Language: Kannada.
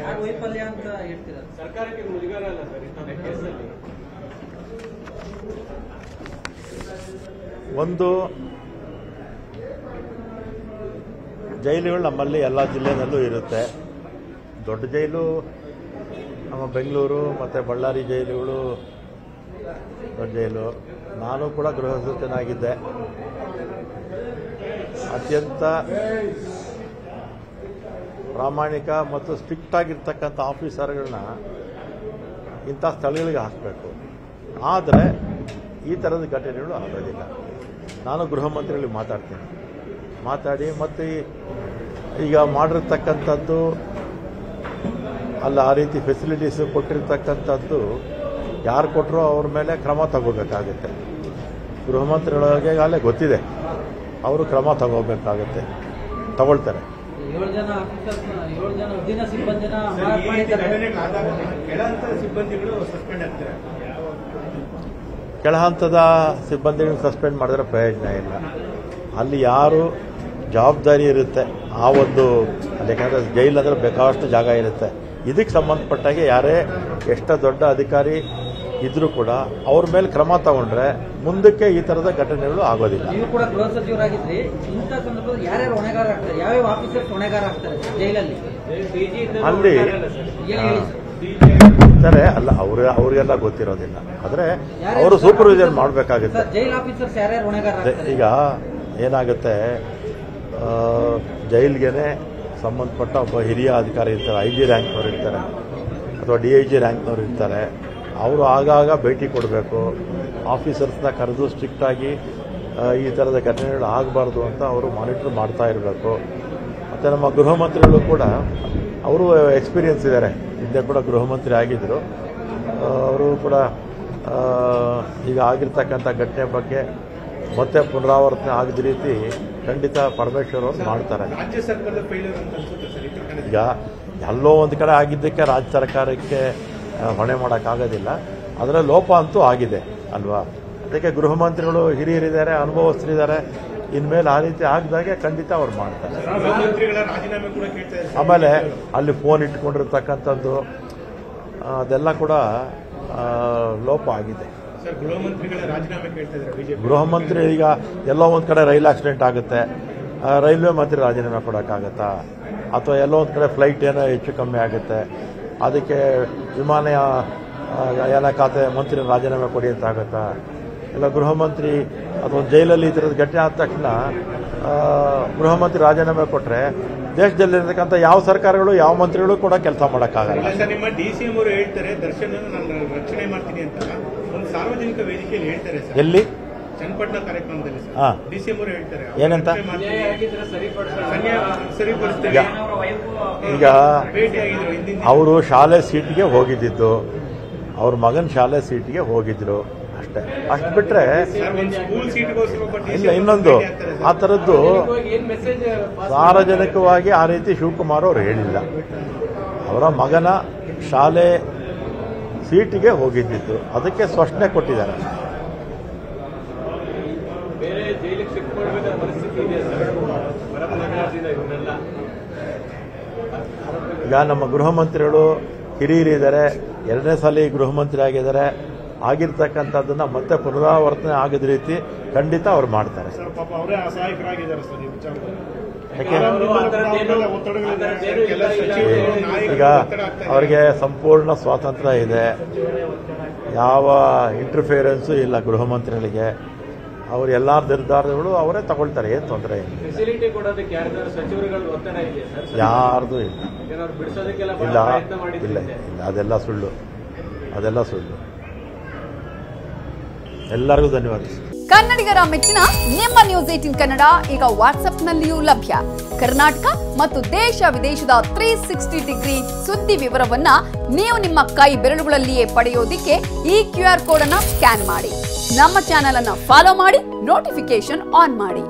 ಯಾರು ವೈಫಲ್ಯ ಅಂತ ಹೇಳ್ತಿದ್ದಾರೆ? ಸರ್ಕಾರಕ್ಕೆ ಮುಜುಗರ ಅಲ್ಲ ಸರ್ ಇಂಥ ಕೇಸಲ್ಲಿ? ಒಂದು ಜೈಲುಗಳು ನಮ್ಮಲ್ಲಿ ಎಲ್ಲ ಜಿಲ್ಲೆಯಲ್ಲೂ ಇರುತ್ತೆ. ದೊಡ್ಡ ಜೈಲು ನಮ್ಮ ಬೆಂಗಳೂರು ಮತ್ತು ಬಳ್ಳಾರಿ ಜೈಲುಗಳು ದೊಡ್ಡ ಜೈಲು. ನಾನು ಕೂಡ ಗೃಹ ಸಚಿವನಾಗಿದ್ದೆ. ಅತ್ಯಂತ ಪ್ರಾಮಾಣಿಕ ಮತ್ತು ಸ್ಟ್ರಿಕ್ಟ್ ಆಗಿರ್ತಕ್ಕಂಥ ಆಫೀಸರ್ಗಳನ್ನ ಇಂಥ ಸ್ಥಳಗಳಿಗೆ ಹಾಕಬೇಕು. ಆದರೆ ಈ ಥರದ ಘಟನೆಗಳು ಆಗೋದಿಲ್ಲ. ನಾನು ಗೃಹ ಮಂತ್ರಿಗಳಿಗೆ ಮಾತಾಡಿ ಮತ್ತು ಈಗ ಮಾಡಿರ್ತಕ್ಕಂಥದ್ದು ಅಲ್ಲ, ಆ ರೀತಿ ಫೆಸಿಲಿಟೀಸ್ ಕೊಟ್ಟಿರ್ತಕ್ಕಂಥದ್ದು ಯಾರು ಕೊಟ್ಟರೋ ಅವ್ರ ಮೇಲೆ ಕ್ರಮ ತಗೋಬೇಕಾಗುತ್ತೆ. ಗೃಹ ಮಂತ್ರಿಗಳಿಗೆ ಆಗಲೇ ಗೊತ್ತಿದೆ, ಅವರು ಕ್ರಮ ತಗೋಬೇಕಾಗುತ್ತೆ, ತಗೊಳ್ತಾರೆ. 7 ಜನ ಅಧೀನ ಸಿಬ್ಬಂದಿನ ಸಿಬ್ಬಂದಿಗಳು ಸಸ್ಪೆಂಡ್ ಆಗ್ತಾರೆ. ಕೆಳ ಹಂತದ ಸಿಬ್ಬಂದಿಗಳನ್ನ ಸಸ್ಪೆಂಡ್ ಮಾಡಿದ್ರೆ ಪ್ರಯೋಜನ ಇಲ್ಲ. ಅಲ್ಲಿ ಯಾರು ಜವಾಬ್ದಾರಿ ಇರುತ್ತೆ ಆ ಒಂದು, ಯಾಕಂದರೆ ಜೈಲು ಅಂದರೆ ಬೇಕಾದಷ್ಟು ಜಾಗ ಇರುತ್ತೆ. ಇದಕ್ಕೆ ಸಂಬಂಧಪಟ್ಟಾಗೆ ಯಾರೇ ಎಷ್ಟೋ ದೊಡ್ಡ ಅಧಿಕಾರಿ ಇದ್ರೂ ಕೂಡ ಅವ್ರ ಮೇಲೆ ಕ್ರಮ ತಗೊಂಡ್ರೆ ಮುಂದಕ್ಕೆ ಈ ಥರದ ಘಟನೆಗಳು ಆಗೋದಿಲ್ಲ. ನೀವು ಕೂಡ ಗೃಹ ಸಚಿವರಾಗಿದ್ರಿ, ಇಂಥ ಸಂದರ್ಭದಲ್ಲಿ ಯಾರ್ಯಾರು ಹೊಣೆಗಾರ ಆಗ್ತಾರೆ, ಯಾವ್ಯಾವ ಆಫೀಸರ್ಸ್ ಹೊಣೆಗಾರ ಆಗ್ತಾರೆ ಜೈಲಲ್ಲಿ? ಅಲ್ಲಿ ಸರಿ ಅಲ್ಲ, ಅವ್ರಿಗೆಲ್ಲ ಗೊತ್ತಿರೋದಿಲ್ಲ. ಆದರೆ ಅವರು ಸೂಪರ್ವಿಷನ್ ಮಾಡಬೇಕಾಗುತ್ತೆ. ಜೈಲ್ ಆಫೀಸರ್ಸ್ ಯಾರ್ಯಾರು ಹೊಣೆಗಾರ? ಈಗ ಏನಾಗುತ್ತೆ, ಜೈಲ್ಗೆ ಸಂಬಂಧಪಟ್ಟ ಒಬ್ಬ ಹಿರಿಯ ಅಧಿಕಾರಿ ಇರ್ತಾರೆ, IG ರ್ಯಾಂಕ್ನವ್ರು ಇರ್ತಾರೆ ಅಥವಾ DIG ರ್ಯಾಂಕ್ನವ್ರು ಇರ್ತಾರೆ. ಅವರು ಆಗಾಗ ಭೇಟಿ ಕೊಡಬೇಕು, ಆಫೀಸರ್ಸ್ನ ಕರೆದು ಸ್ಟ್ರಿಕ್ಟಾಗಿ ಈ ಥರದ ಘಟನೆಗಳು ಆಗಬಾರ್ದು ಅಂತ ಅವರು ಮಾನಿಟರ್ ಮಾಡ್ತಾ ಇರಬೇಕು. ಮತ್ತು ನಮ್ಮ ಗೃಹ ಮಂತ್ರಿಗಳು ಕೂಡ ಅವರು ಎಕ್ಸ್ಪೀರಿಯನ್ಸ್ ಇದ್ದಾರೆ, ಹಿಂದೆ ಕೂಡ ಗೃಹ ಮಂತ್ರಿ ಆಗಿದ್ದರು. ಅವರು ಕೂಡ ಈಗ ಆಗಿರ್ತಕ್ಕಂಥ ಘಟನೆ ಬಗ್ಗೆ ಮತ್ತೆ ಪುನರಾವರ್ತನೆ ಆಗದ ರೀತಿ ಖಂಡಿತ ಪರಮೇಶ್ವರ್ ಅವರು ಮಾಡ್ತಾರೆ. ರಾಜ್ಯ ಸರ್ಕಾರದ ಫೇಲ್ಯೂರ್ ಅಂತ ಅನ್ಸುತ್ತೆ ಸರ್. ಈಗ ಎಲ್ಲೋ ಒಂದು ಕಡೆ ಆಗಿದ್ದಕ್ಕೆ ರಾಜ್ಯ ಸರ್ಕಾರಕ್ಕೆ ಹೊಣೆ ಮಾಡೋಕ್ಕಾಗೋದಿಲ್ಲ. ಅದರ ಲೋಪ ಅಂತೂ ಆಗಿದೆ ಅಲ್ವಾ. ಅದಕ್ಕೆ ಗೃಹ ಮಂತ್ರಿಗಳು ಹಿರಿಯರಿದ್ದಾರೆ, ಅನುಭವಸ್ಥರಿದ್ದಾರೆ. ಇನ್ಮೇಲೆ ಆ ರೀತಿ ಆಗದಾಗೆ ಖಂಡಿತ ಅವ್ರು ಮಾಡ್ತಾರೆ. ಆಮೇಲೆ ಅಲ್ಲಿ ಫೋನ್ ಇಟ್ಕೊಂಡಿರ್ತಕ್ಕಂಥದ್ದು ಅದೆಲ್ಲ ಕೂಡ ಲೋಪ ಆಗಿದೆ. ಗೃಹ ಮಂತ್ರಿ ಈಗ ಎಲ್ಲೋ ಒಂದು ಕಡೆ ರೈಲು ಆಕ್ಸಿಡೆಂಟ್ ಆಗುತ್ತೆ, ರೈಲ್ವೆ ಮಂತ್ರಿ ರಾಜೀನಾಮೆ ಕೊಡೋಕ್ಕಾಗತ್ತಾ? ಅಥವಾ ಎಲ್ಲೋ ಒಂದು ಕಡೆ ಫ್ಲೈಟ್ ಏನೋ ಹೆಚ್ಚು ಕಮ್ಮಿ ಆಗುತ್ತೆ, ಅದಕ್ಕೆ ವಿಮಾನಯಾನ ಖಾತೆ ಮಂತ್ರಿ ರಾಜೀನಾಮೆ ಕೊಡಿ ಅಂತ ಆಗುತ್ತಾ? ಇಲ್ಲ ಗೃಹ ಮಂತ್ರಿ ಅಥವಾ ಜೈಲಲ್ಲಿ ಈ ಥರದ ಘಟನೆ ಆದ ತಕ್ಷಣ ಗೃಹ ಮಂತ್ರಿ ರಾಜೀನಾಮೆ ಕೊಟ್ಟರೆ ದೇಶದಲ್ಲಿರ್ತಕ್ಕಂಥ ಯಾವ ಸರ್ಕಾರಗಳು ಯಾವ ಮಂತ್ರಿಗಳು ಕೂಡ ಕೆಲಸ ಮಾಡೋಕ್ಕಾಗಲ್ಲ. ನಿಮ್ಮ DCM ಅವರು ಹೇಳ್ತಾರೆ ದರ್ಶನ್ ನಾನು ರಕ್ಷಣೆ ಮಾಡ್ತೀನಿ ಅಂತ ಒಂದು ಸಾರ್ವಜನಿಕ ವೇದಿಕೆಯಲ್ಲಿ ಹೇಳ್ತಾರೆ ಸರ್. ಎಲ್ಲಿ? ಚನ್ನಪಟ್ಟಣ ಕಾರ್ಯಕ್ರಮದಲ್ಲಿ DCM ಅವರು ಹೇಳ್ತಾರೆ ಏನಂತ? ಈಗ ಅವರು ಶಾಲೆ ಸೀಟ್ಗೆ ಹೋಗಿದ್ದು, ಅವ್ರ ಮಗನ ಶಾಲೆ ಸೀಟ್ಗೆ ಹೋಗಿದ್ರು ಅಷ್ಟೇ. ಅಷ್ಟು ಬಿಟ್ರೆ ಇಲ್ಲ ಇನ್ನೊಂದು ಆ ಥರದ್ದು ಸಾರ್ವಜನಿಕವಾಗಿ ಆ ರೀತಿ ಶಿವಕುಮಾರ್ ಅವರು ಹೇಳಿಲ್ಲ. ಅವರ ಮಗನ ಶಾಲೆ ಸೀಟಿಗೆ ಹೋಗಿದ್ದು, ಅದಕ್ಕೆ ಸ್ಪಷ್ಟನೆ ಕೊಟ್ಟಿದ್ದಾರೆ. ಈಗ ನಮ್ಮ ಗೃಹ ಮಂತ್ರಿಗಳು ಹಿರಿಯರಿದ್ದಾರೆ, 2ನೇ ಸಲ ಗೃಹ ಮಂತ್ರಿ ಆಗಿದ್ದಾರೆ. ಆಗಿರ್ತಕ್ಕಂಥದ್ದನ್ನ ಮತ್ತೆ ಪುನರಾವರ್ತನೆ ಆಗದ ರೀತಿ ಖಂಡಿತ ಅವ್ರು ಮಾಡ್ತಾರೆ. ಈಗ ಅವರಿಗೆ ಸಂಪೂರ್ಣ ಸ್ವಾತಂತ್ರ್ಯ ಇದೆ, ಯಾವ ಇಂಟರ್ಫಿಯರೆನ್ಸು ಇಲ್ಲ ಗೃಹ ಮಂತ್ರಿಗಳಿಗೆ. ಅವರು ಎಲ್ಲ ನಿರ್ಧಾರಗಳು ಅವರೇ ತಗೊಳ್ತಾರೆ, ಏನು ತೊಂದರೆ ಇಲ್ಲ. ಯಾರ್ದು ಇಲ್ಲ ಇಲ್ಲ ಇಲ್ಲ ಇಲ್ಲ, ಅದೆಲ್ಲ ಸುಳ್ಳು. ಎಲ್ಲರಿಗೂ ಧನ್ಯವಾದ. ಕನ್ನಡಿಗರ ಮೆಚ್ಚಿನ ನಿಮ್ಮ ನ್ಯೂಸ್ 18 ಕನ್ನಡ ಈಗ ವಾಟ್ಸ್ಆಪ್ನಲ್ಲಿಯೂ ಲಭ್ಯ. ಕರ್ನಾಟಕ ಮತ್ತು ದೇಶ ವಿದೇಶದ 360 ಡಿಗ್ರಿ ಸುದ್ದಿ ವಿವರವನ್ನ ನೀವು ನಿಮ್ಮ ಕೈ ಬೆರಳುಗಳಲ್ಲಿಯೇ ಪಡೆಯೋದಿಕ್ಕೆ ಈ QR ಕೋಡ್ ಅನ್ನ ಸ್ಕ್ಯಾನ್ ಮಾಡಿ. ನಮ್ಮ ಚಾನೆಲ್ ಅನ್ನ ಫಾಲೋ ಮಾಡಿ, ನೋಟಿಫಿಕೇಶನ್ ಆನ್ ಮಾಡಿ.